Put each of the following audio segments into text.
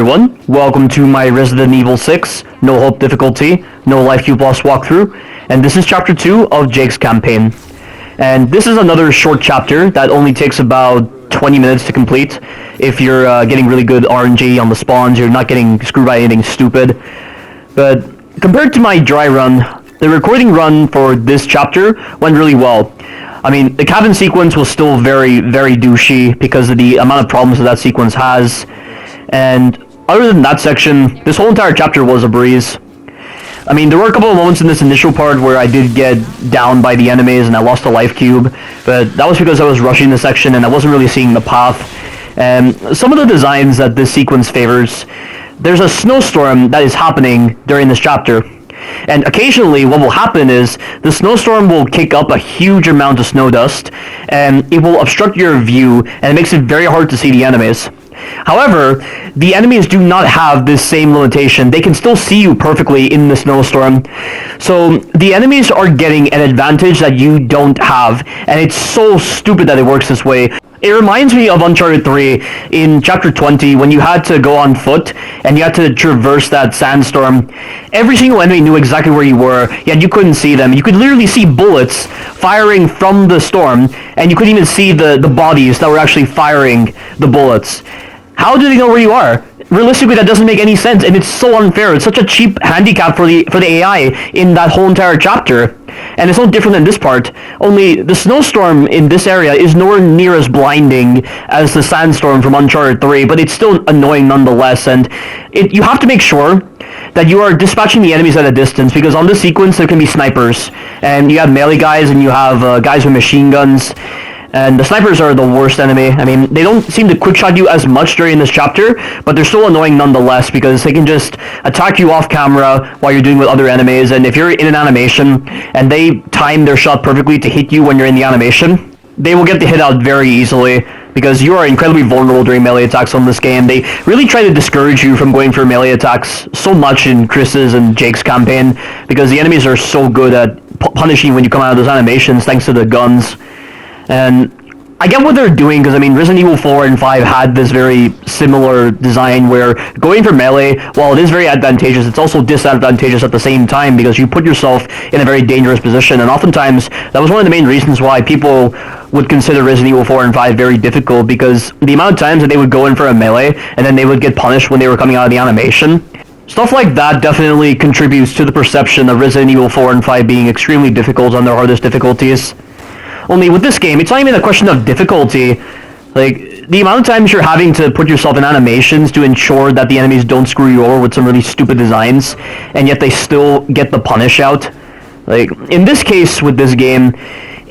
everyone, welcome to my Resident Evil 6 No Hope difficulty, No Life Cube Lost walkthrough, and this is chapter 2 of Jake's campaign. And this is another short chapter that only takes about 20 minutes to complete. If you're getting really good RNG on the spawns, you're not getting screwed by anything stupid. But compared to my dry run, the recording run for this chapter went really well. I mean, the cabin sequence was still very, very douchey because of the amount of problems that sequence has. And other than that section, this whole entire chapter was a breeze. I mean, there were a couple of moments in this initial part where I did get down by the enemies and I lost a life cube, but that was because I was rushing the section and I wasn't really seeing the path. And some of the designs that this sequence favors, there's a snowstorm that is happening during this chapter. And occasionally what will happen is the snowstorm will kick up a huge amount of snow dust and it will obstruct your view and it makes it very hard to see the enemies. However, the enemies do not have this same limitation. They can still see you perfectly in the snowstorm. So the enemies are getting an advantage that you don't have, and it's so stupid that it works this way. It reminds me of Uncharted 3 in Chapter 20 when you had to go on foot and you had to traverse that sandstorm. Every single enemy knew exactly where you were, yet you couldn't see them. You could literally see bullets firing from the storm, and you couldn't even see the bodies that were actually firing the bullets. How do they know where you are? Realistically, that doesn't make any sense, and it's so unfair. It's such a cheap handicap for the AI in that whole entire chapter. And it's no different than this part, only the snowstorm in this area is nowhere near as blinding as the sandstorm from Uncharted 3, but it's still annoying nonetheless, and you have to make sure that you are dispatching the enemies at a distance, because on this sequence there can be snipers, and you have melee guys, and you have guys with machine guns. And the snipers are the worst enemy. I mean, they don't seem to quickshot you as much during this chapter, but they're still annoying nonetheless because they can just attack you off camera while you're doing with other enemies, and if you're in an animation and they time their shot perfectly to hit you when you're in the animation, they will get the hit out very easily because you are incredibly vulnerable during melee attacks on this game. They really try to discourage you from going for melee attacks so much in Chris's and Jake's campaign because the enemies are so good at punishing when you come out of those animations thanks to the guns. And I get what they're doing because, I mean, Resident Evil 4 and 5 had this very similar design where going for melee, while it is very advantageous, it's also disadvantageous at the same time because you put yourself in a very dangerous position, and oftentimes that was one of the main reasons why people would consider Resident Evil 4 and 5 very difficult, because the amount of times that they would go in for a melee and then they would get punished when they were coming out of the animation. Stuff like that definitely contributes to the perception of Resident Evil 4 and 5 being extremely difficult on their hardest difficulties. Only with this game, it's not even a question of difficulty. Like, the amount of times you're having to put yourself in animations to ensure that the enemies don't screw you over with some really stupid designs, and yet they still get the punish out. Like, in this case with this game,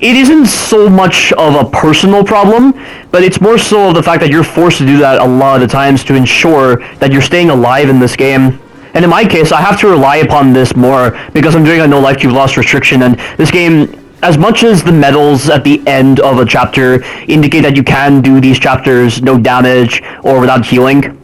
it isn't so much of a personal problem, but it's more so of the fact that you're forced to do that a lot of the times to ensure that you're staying alive in this game. And in my case, I have to rely upon this more because I'm doing a no life cube lost restriction, and this game, as much as the medals at the end of a chapter indicate that you can do these chapters no damage or without healing,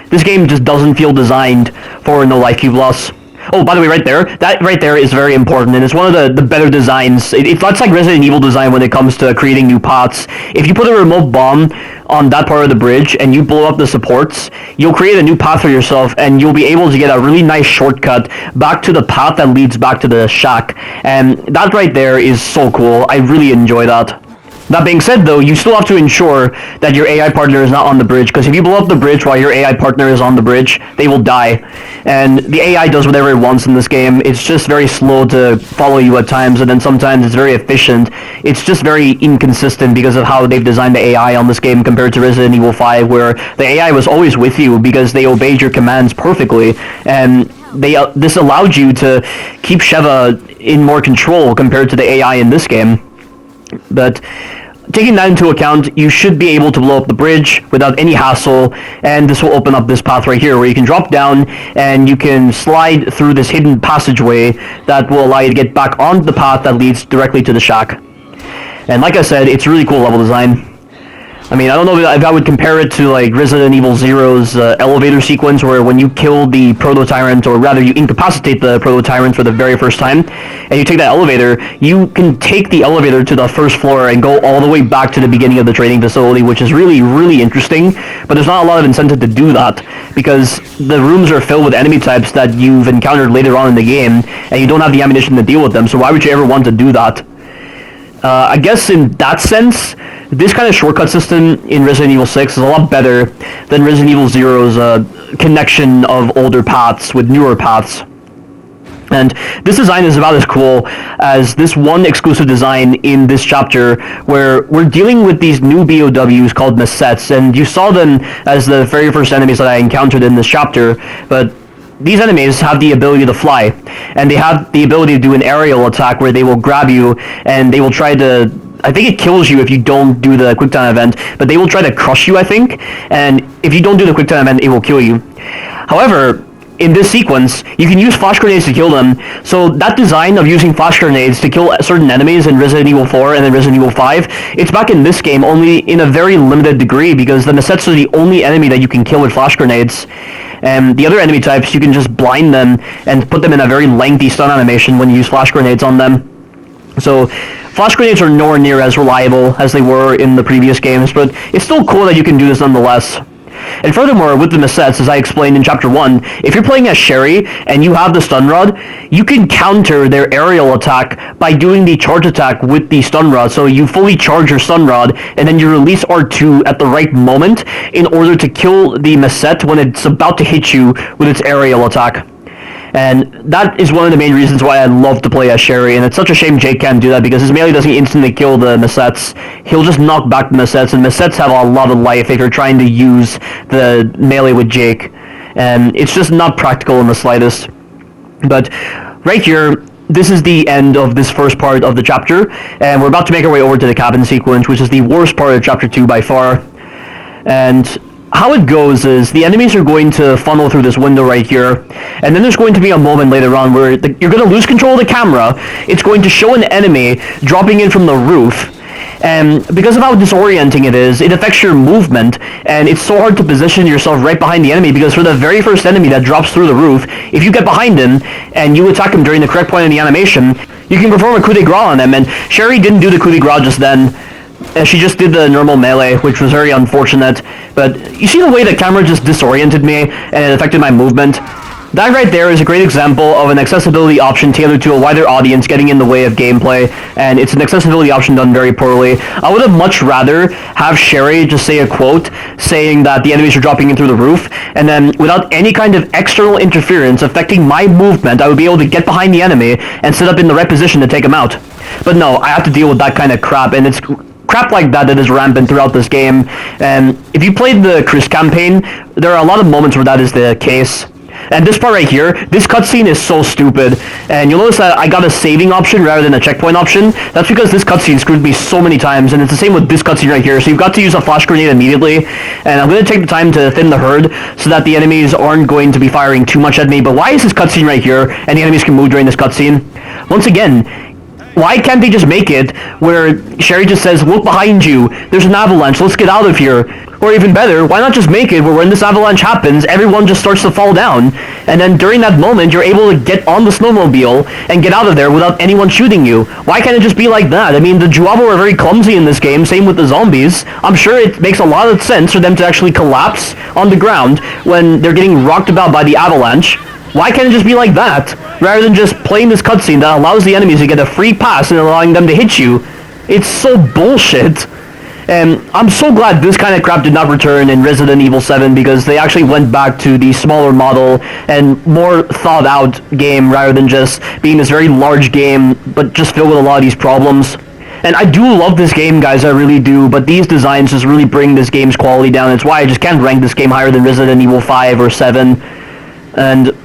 this game just doesn't feel designed for no life cube loss. Oh, by the way, that right there is very important, and it's one of the better designs. That's like Resident Evil design when it comes to creating new paths. If you put a remote bomb on that part of the bridge and you blow up the supports, you'll create a new path for yourself, and you'll be able to get a really nice shortcut back to the path that leads back to the shack. And that right there is so cool. I really enjoy that. That being said, though, you still have to ensure that your AI partner is not on the bridge, because if you blow up the bridge while your AI partner is on the bridge, they will die. And the AI does whatever it wants in this game. It's just very slow to follow you at times, and then sometimes it's very efficient. It's just very inconsistent because of how they've designed the AI on this game compared to Resident Evil 5, where the AI was always with you because they obeyed your commands perfectly, and this allowed you to keep Sheva in more control compared to the AI in this game. But taking that into account, you should be able to blow up the bridge without any hassle, and this will open up this path right here where you can drop down and you can slide through this hidden passageway that will allow you to get back on the path that leads directly to the shack. And like I said, it's really cool level design. I mean, I don't know if I would compare it to like Resident Evil Zero's elevator sequence, where when you kill the Proto-Tyrant, or rather you incapacitate the Proto-Tyrant for the very first time, and you take that elevator, you can take the elevator to the first floor and go all the way back to the beginning of the training facility, which is really, really interesting, but there's not a lot of incentive to do that, because the rooms are filled with enemy types that you've encountered later on in the game, and you don't have the ammunition to deal with them, so why would you ever want to do that? I guess in that sense, this kind of shortcut system in Resident Evil 6 is a lot better than Resident Evil Zero's connection of older paths with newer paths. And this design is about as cool as this one exclusive design in this chapter, where we're dealing with these new BOWs called Mesets, and you saw them as the very first enemies that I encountered in this chapter, but these enemies have the ability to fly, and they have the ability to do an aerial attack where they will grab you and they will try to, I think it kills you if you don't do the quick time event, but they will try to crush you, I think, and if you don't do the quick time event, it will kill you. However, in this sequence, you can use flash grenades to kill them, so that design of using flash grenades to kill certain enemies in Resident Evil 4 and then Resident Evil 5, it's back in this game only in a very limited degree, because the Mesets are the only enemy that you can kill with flash grenades. And the other enemy types, you can just blind them and put them in a very lengthy stun animation when you use flash grenades on them. So, flash grenades are nowhere near as reliable as they were in the previous games, but it's still cool that you can do this nonetheless. And furthermore, with the Mesets, as I explained in Chapter 1, if you're playing as Sherry and you have the stun rod, you can counter their aerial attack by doing the charge attack with the stun rod. So you fully charge your stun rod, and then you release R2 at the right moment in order to kill the Meset when it's about to hit you with its aerial attack. And that is one of the main reasons why I love to play as Sherry, and it's such a shame Jake can't do that, because his melee doesn't instantly kill the Mesets. He'll just knock back the Mesets, and Mesets have a lot of life if you're trying to use the melee with Jake. And it's just not practical in the slightest. But right here, this is the end of this first part of the chapter, and we're about to make our way over to the cabin sequence, which is the worst part of Chapter 2 by far. And how it goes is the enemies are going to funnel through this window right here, and then there's going to be a moment later on where you're going to lose control of the camera. It's going to show an enemy dropping in from the roof, and because of how disorienting it is, it affects your movement, and it's so hard to position yourself right behind the enemy, because for the very first enemy that drops through the roof, if you get behind him and you attack him during the correct point in the animation, you can perform a coup de grace on him, and Sherry didn't do the coup de grace just then. She just did the normal melee, which was very unfortunate, but you see the way the camera just disoriented me and it affected my movement? That right there is a great example of an accessibility option tailored to a wider audience getting in the way of gameplay, and it's an accessibility option done very poorly. I would have much rather have Sherry just say a quote saying that the enemies are dropping in through the roof, and then without any kind of external interference affecting my movement, I would be able to get behind the enemy and sit up in the right position to take him out. But no, I have to deal with that kind of crap, and it's crap like that is rampant throughout this game. And if you played the Chris campaign, there are a lot of moments where that is the case. And this part right here, this cutscene is so stupid. And you'll notice that I got a saving option rather than a checkpoint option. That's because this cutscene screwed me so many times, and it's the same with this cutscene right here. So you've got to use a flash grenade immediately. And I'm going to take the time to thin the herd so that the enemies aren't going to be firing too much at me. But why is this cutscene right here, and the enemies can move during this cutscene? Once again, why can't they just make it where Sherry just says, look behind you, there's an avalanche, let's get out of here? Or even better, why not just make it where when this avalanche happens, everyone just starts to fall down, and then during that moment, you're able to get on the snowmobile and get out of there without anyone shooting you? Why can't it just be like that? I mean, the Juabo are very clumsy in this game, same with the zombies. I'm sure it makes a lot of sense for them to actually collapse on the ground when they're getting rocked about by the avalanche. Why can't it just be like that, rather than just playing this cutscene that allows the enemies to get a free pass and allowing them to hit you? It's so bullshit. And I'm so glad this kind of crap did not return in Resident Evil 7, because they actually went back to the smaller model and more thought out game rather than just being this very large game but just filled with a lot of these problems. And I do love this game, guys, I really do, but these designs just really bring this game's quality down. It's why I just can't rank this game higher than Resident Evil 5 or 7. And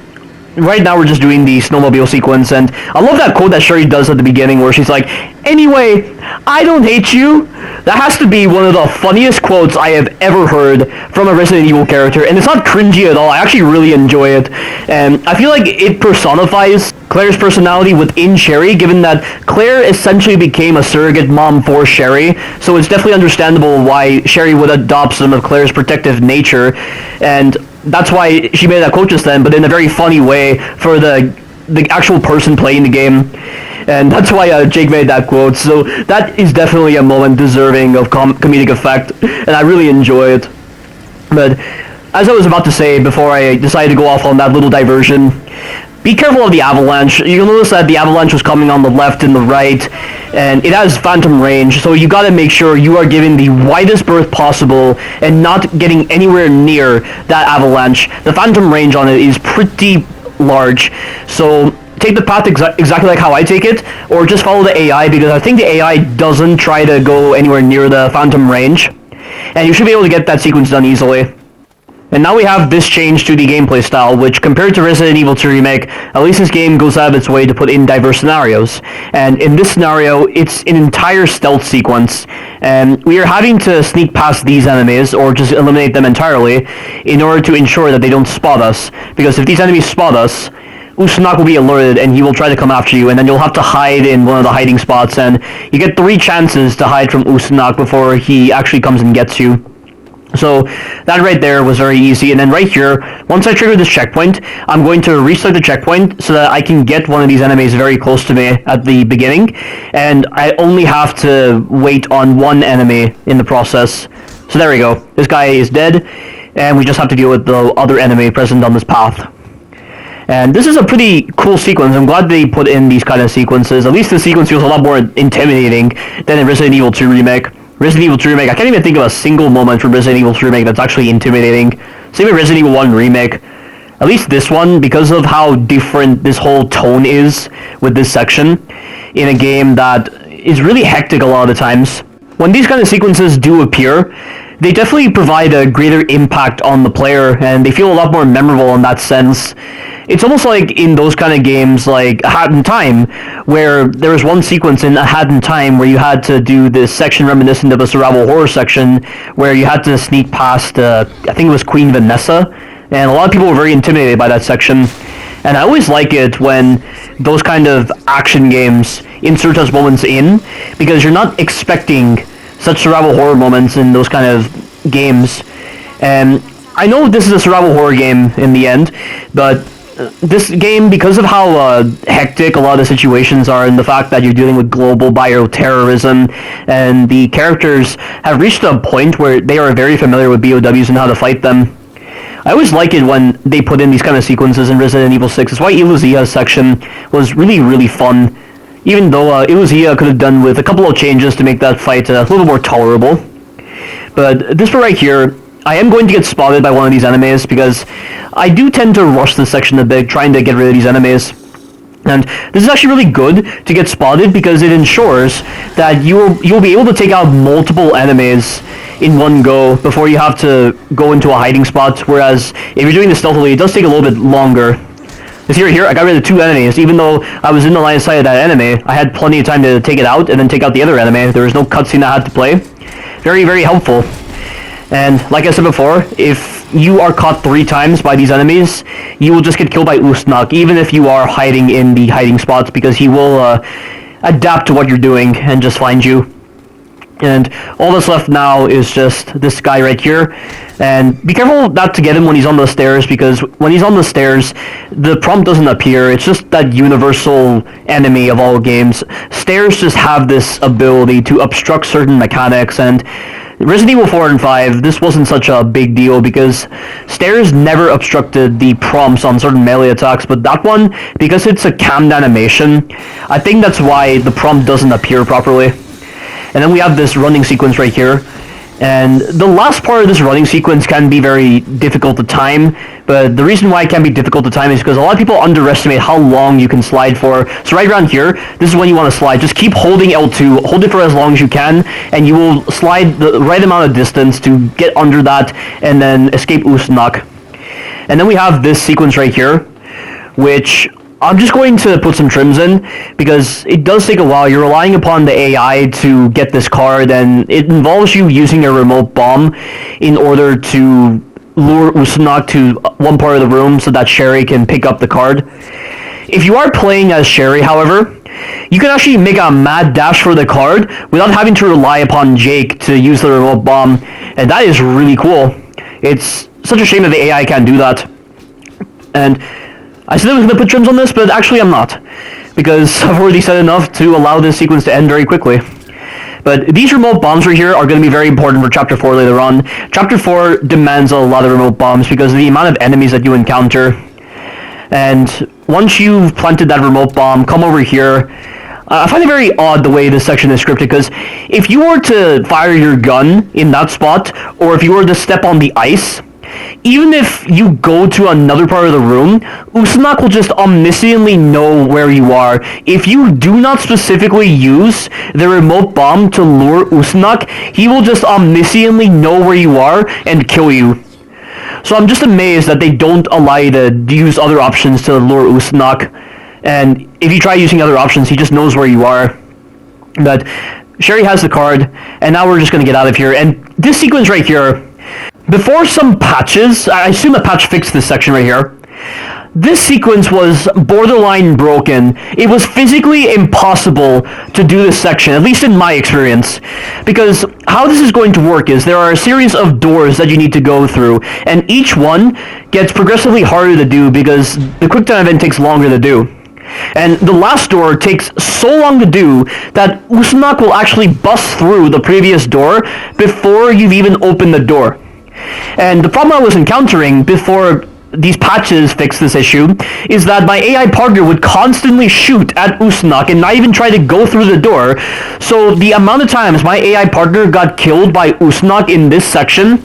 right now we're just doing the snowmobile sequence, and I love that quote that Sherry does at the beginning where she's like, anyway, I don't hate you. That has to be one of the funniest quotes I have ever heard from a Resident Evil character, and it's not cringy at all. I actually really enjoy it, and I feel like it personifies Claire's personality within Sherry, given that Claire essentially became a surrogate mom for Sherry, so it's definitely understandable why Sherry would adopt some of Claire's protective nature, and that's why she made that quote just then, but in a very funny way for the actual person playing the game. And that's why Jake made that quote, so that is definitely a moment deserving of comedic effect, and I really enjoy it. But as I was about to say before I decided to go off on that little diversion, be careful of the avalanche. You'll notice that the avalanche was coming on the left and the right, and it has phantom range, so you gotta make sure you are giving the widest berth possible and not getting anywhere near that avalanche. The phantom range on it is pretty large, so take the path exactly like how I take it, or just follow the AI, because I think the AI doesn't try to go anywhere near the phantom range, and you should be able to get that sequence done easily. And now we have this change to the gameplay style, which compared to Resident Evil 2 Remake, at least this game goes out of its way to put in diverse scenarios. And in this scenario, it's an entire stealth sequence, and we are having to sneak past these enemies, or just eliminate them entirely, in order to ensure that they don't spot us. Because if these enemies spot us, Usonak will be alerted and he will try to come after you, and then you'll have to hide in one of the hiding spots, and you get 3 chances to hide from Usonak before he actually comes and gets you. So that right there was very easy, and then right here, once I trigger this checkpoint, I'm going to restart the checkpoint so that I can get one of these enemies very close to me at the beginning, and I only have to wait on one enemy in the process. So there we go, this guy is dead, and we just have to deal with the other enemy present on this path. And this is a pretty cool sequence. I'm glad they put in these kind of sequences. At least the sequence feels a lot more intimidating than in Resident Evil 2 Remake. Resident Evil 2 Remake, I can't even think of a single moment from Resident Evil 2 Remake that's actually intimidating. Same with Resident Evil 1 Remake. At least this one, because of how different this whole tone is with this section, in a game that is really hectic a lot of the times. When these kind of sequences do appear, they definitely provide a greater impact on the player, and they feel a lot more memorable in that sense. It's almost like in those kind of games like A Hat in Time, where there was one sequence in A Hat in Time where you had to do this section reminiscent of a survival horror section, where you had to sneak past, I think it was Queen Vanessa, and a lot of people were very intimidated by that section. And I always like it when those kind of action games insert those moments in, because you're not expecting such survival horror moments in those kind of games. And I know this is a survival horror game in the end, but this game, because of how hectic a lot of the situations are, and the fact that you're dealing with global bioterrorism, and the characters have reached a point where they are very familiar with BOWs and how to fight them. I always like it when they put in these kind of sequences in Resident Evil 6. That's why Iluzia's section was really, really fun. Even though Iluzia could have done with a couple of changes to make that fight a little more tolerable. But this one right here, I am going to get spotted by one of these enemies, because I do tend to rush this section a bit, trying to get rid of these enemies. And this is actually really good to get spotted, because it ensures that you'll be able to take out multiple enemies in one go before you have to go into a hiding spot, whereas if you're doing this stealthily, it does take a little bit longer. Here, I got rid of 2 enemies. Even though I was in the line of sight of that enemy, I had plenty of time to take it out and then take out the other enemy. There was no cutscene I had to play. Very, very helpful. And like I said before, if you are caught 3 times by these enemies, you will just get killed by Usonak, even if you are hiding in the hiding spots, because he will adapt to what you're doing and just find you. And all that's left now is just this guy right here. And be careful not to get him when he's on the stairs, because when he's on the stairs, the prompt doesn't appear. It's just that universal enemy of all games. Stairs just have this ability to obstruct certain mechanics, and Resident Evil 4 and 5, this wasn't such a big deal, because stairs never obstructed the prompts on certain melee attacks, but that one, because it's a cammed animation, I think that's why the prompt doesn't appear properly. And then we have this running sequence right here. And the last part of this running sequence can be very difficult to time, but the reason why it can be difficult to time is because a lot of people underestimate how long you can slide for. So right around here, this is when you want to slide. Just keep holding L2, hold it for as long as you can, and you will slide the right amount of distance to get under that and then escape Usonak. And then we have this sequence right here, which I'm just going to put some trims in, because it does take a while. You're relying upon the AI to get this card, and it involves you using a remote bomb in order to lure Usonak to one part of the room so that Sherry can pick up the card. If you are playing as Sherry, however, you can actually make a mad dash for the card without having to rely upon Jake to use the remote bomb, and that is really cool. It's such a shame that the AI can't do that. And I said I was going to put trims on this, but actually I'm not, because I've already said enough to allow this sequence to end very quickly. But these remote bombs right here are going to be very important for Chapter 4 later on. Chapter 4 demands a lot of remote bombs because of the amount of enemies that you encounter. And once you've planted that remote bomb, come over here. I find it very odd the way this section is scripted, because if you were to fire your gun in that spot, or if you were to step on the ice, even if you go to another part of the room, Usonak will just omnisciently know where you are. If you do not specifically use the remote bomb to lure Usonak, he will just omnisciently know where you are and kill you. So I'm just amazed that they don't allow you to use other options to lure Usonak. And if you try using other options, he just knows where you are. But Sherry has the card, and now we're just going to get out of here. And this sequence right here, before some patches, I assume a patch fixed this section right here, this sequence was borderline broken. It was physically impossible to do this section, at least in my experience. Because how this is going to work is there are a series of doors that you need to go through, and each one gets progressively harder to do because the quick time event takes longer to do. And the last door takes so long to do that Usonak will actually bust through the previous door before you've even opened the door. And the problem I was encountering before these patches fix this issue is that my AI partner would constantly shoot at Usonak and not even try to go through the door. So the amount of times my AI partner got killed by Usonak in this section,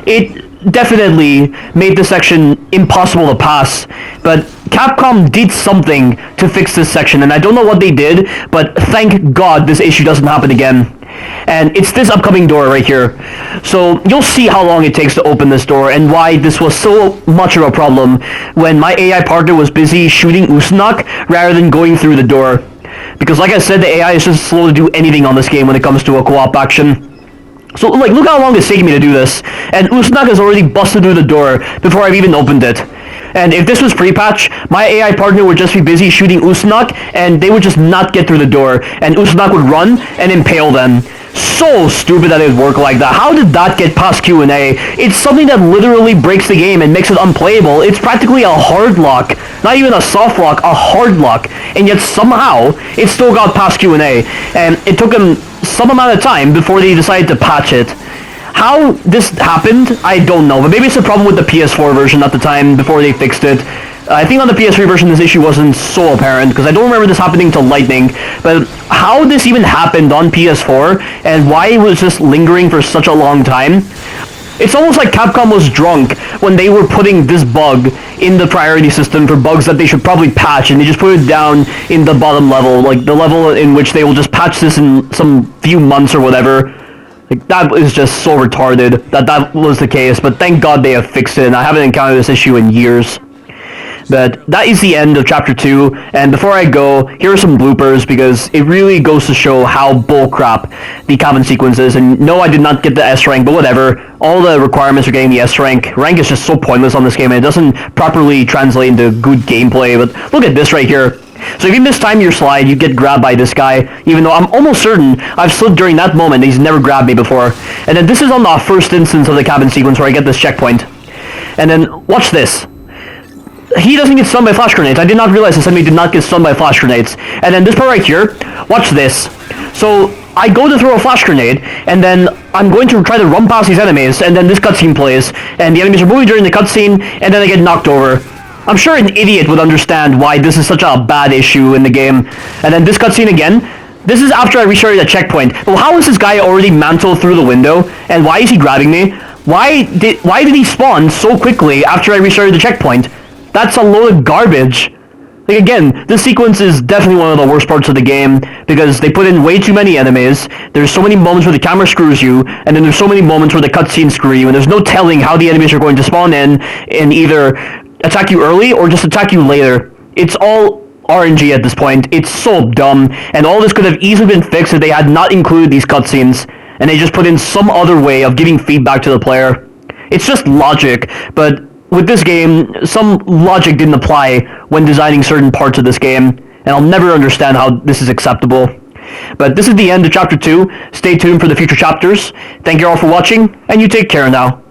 it definitely made this section impossible to pass. But Capcom did something to fix this section, and I don't know what they did, but thank God this issue doesn't happen again. And it's this upcoming door right here. So you'll see how long it takes to open this door and why this was so much of a problem when my AI partner was busy shooting Usonak rather than going through the door. Because like I said, the AI is just slow to do anything on this game when it comes to a co-op action. So like, look how long it's taking me to do this. And Usonak has already busted through the door before I've even opened it. And if this was pre-patch, my AI partner would just be busy shooting Usonak, and they would just not get through the door, and Usonak would run and impale them. So stupid that it would work like that. How did that get past Q&A? It's something that literally breaks the game and makes it unplayable. It's practically a hard lock. Not even a soft lock, a hard lock. And yet somehow, it still got past Q&A. And it took them some amount of time before they decided to patch it. How this happened, I don't know, but maybe it's a problem with the PS4 version at the time before they fixed it. I think on the PS3 version this issue wasn't so apparent, because I don't remember this happening to Lightning, but how this even happened on PS4, and why it was just lingering for such a long time, it's almost like Capcom was drunk when they were putting this bug in the priority system for bugs that they should probably patch, and they just put it down in the bottom level, like the level in which they will just patch this in some few months or whatever. Like, that is just so retarded that was the case, but thank God they have fixed it, and I haven't encountered this issue in years. But that is the end of Chapter 2, and before I go, here are some bloopers, because it really goes to show how bullcrap the Cabin sequence is, and no, I did not get the S rank, but whatever. All the requirements for getting the S rank. Rank is just so pointless on this game, and it doesn't properly translate into good gameplay, but look at this right here. So if you mistime your slide, you get grabbed by this guy, even though I'm almost certain I've slid during that moment and he's never grabbed me before. And then this is on the first instance of the Cabin sequence where I get this checkpoint. And then, watch this. He doesn't get stunned by flash grenades. I did not realize this enemy did not get stunned by flash grenades. And then this part right here, watch this. So I go to throw a flash grenade, and then I'm going to try to run past these enemies, and then this cutscene plays, and the enemies are moving during the cutscene, and then I get knocked over. I'm sure an idiot would understand why this is such a bad issue in the game. And then this cutscene again. This is after I restarted a checkpoint. Well, how is this guy already mantled through the window? And why is he grabbing me? Why did he spawn so quickly after I restarted the checkpoint? That's a load of garbage. Like, again, this sequence is definitely one of the worst parts of the game, because they put in way too many enemies, there's so many moments where the camera screws you, and then there's so many moments where the cutscenes screw you, and there's no telling how the enemies are going to spawn in and either attack you early or just attack you later. It's all RNG at this point. It's so dumb, and all this could have easily been fixed if they had not included these cutscenes, and they just put in some other way of giving feedback to the player. It's just logic, but with this game, some logic didn't apply when designing certain parts of this game, and I'll never understand how this is acceptable. But this is the end of Chapter 2. Stay tuned for the future chapters. Thank you all for watching, and you take care now.